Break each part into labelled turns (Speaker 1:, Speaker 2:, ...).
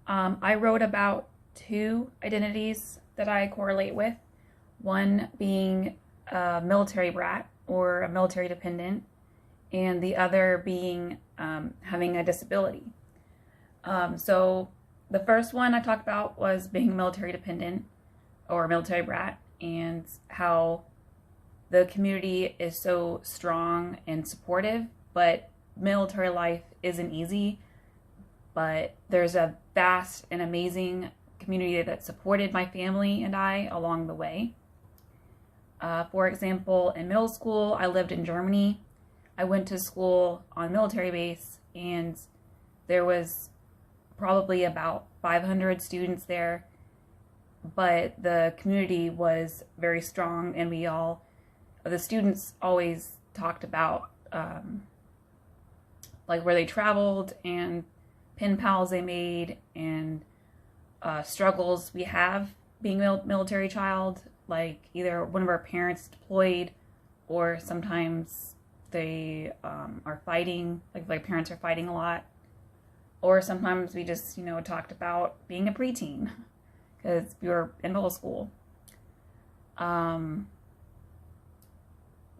Speaker 1: I wrote about two identities that I correlate with. One being a military brat or a military dependent, and the other being having a disability. So the first one I talked about was being a military dependent or a military brat, and how the community is so strong and supportive, but military life isn't easy. But there's a vast and amazing community that supported my family and I along the way. For example, in middle school, I lived in Germany. I went to school on military base, and there was probably about 500 students there, but the community was very strong, and the students always talked about like where they traveled and pen pals they made, and struggles we have being a military child, like either one of our parents deployed, or sometimes they are fighting, like my parents are fighting a lot, or sometimes we just, talked about being a preteen because we were in middle school.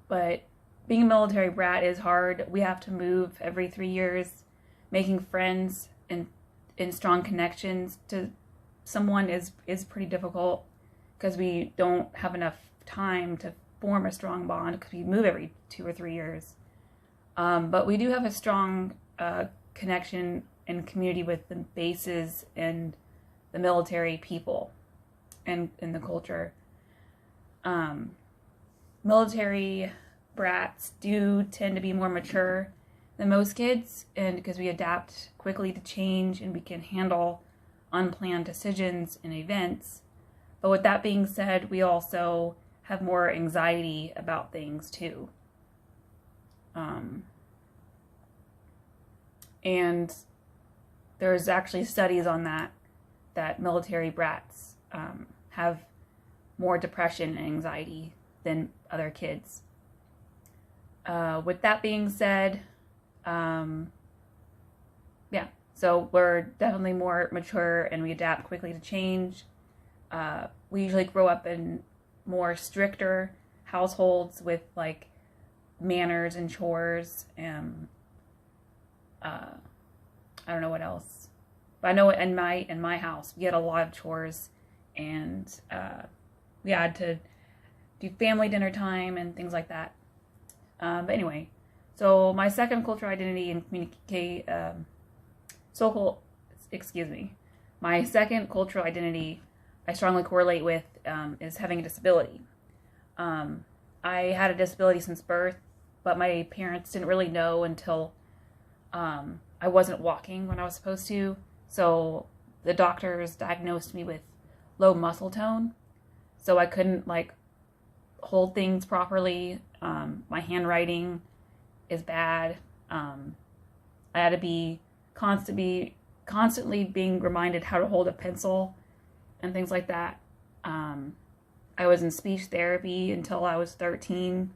Speaker 1: But being a military brat is hard. We have to move every 3 years. Making friends and strong connections to someone is pretty difficult because we don't have enough time to form a strong bond because we move every 2 or 3 years. But we do have a strong connection and community with the bases and the military people and the culture. Military brats do tend to be more mature than most kids, and because we adapt quickly to change and we can handle unplanned decisions and events. But with that being said, we also have more anxiety about things too. And there's actually studies on that military brats have more depression and anxiety than other kids. With that being said, so we're definitely more mature and we adapt quickly to change. We usually grow up in more stricter households with like manners and chores, and I don't know what else. But I know in my house we had a lot of chores, and we had to do family dinner time and things like that. But anyway, so my second cultural identity and my second cultural identity I strongly correlate with is having a disability. I had a disability since birth, but my parents didn't really know until I wasn't walking when I was supposed to. So the doctors diagnosed me with low muscle tone, so I couldn't hold things properly. My handwriting is bad. I had to be constantly being reminded how to hold a pencil and things like that. I was in speech therapy until I was 13.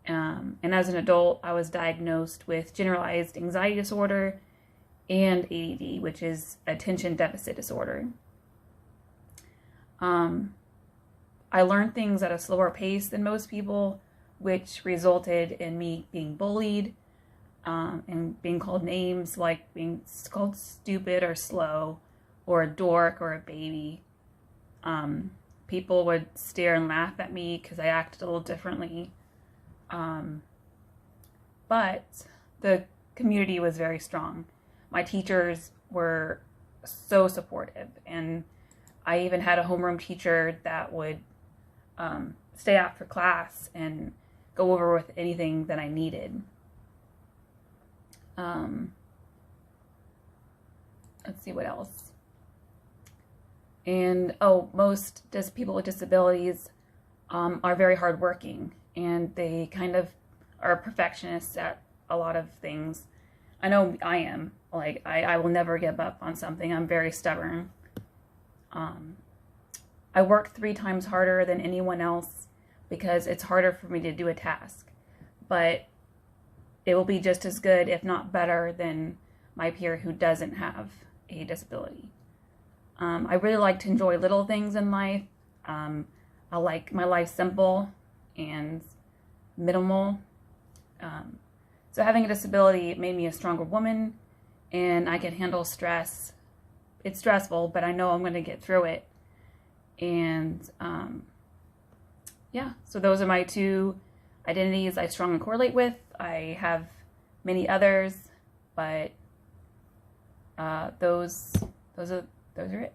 Speaker 1: And as an adult, I was diagnosed with generalized anxiety disorder and ADD, which is attention deficit disorder. I learned things at a slower pace than most people, which resulted in me being bullied, and being called names like being called stupid or slow or a dork or a baby. People would stare and laugh at me because I acted a little differently. But the community was very strong. My teachers were so supportive, and I even had a homeroom teacher that would stay after class and go over with anything that I needed. Let's see what else. And most people with disabilities are very hardworking, and they kind of are perfectionists at a lot of things. I know I am. I will never give up on something. I'm very stubborn. I work 3 times harder than anyone else because it's harder for me to do a task. But it will be just as good, if not better, than my peer who doesn't have a disability. I really like to enjoy little things in life. I like my life simple and minimal. So having a disability made me a stronger woman, and I can handle stress. It's stressful, but I know I'm going to get through it. And yeah, so those are my two identities I strongly correlate with. I have many others, but those are it.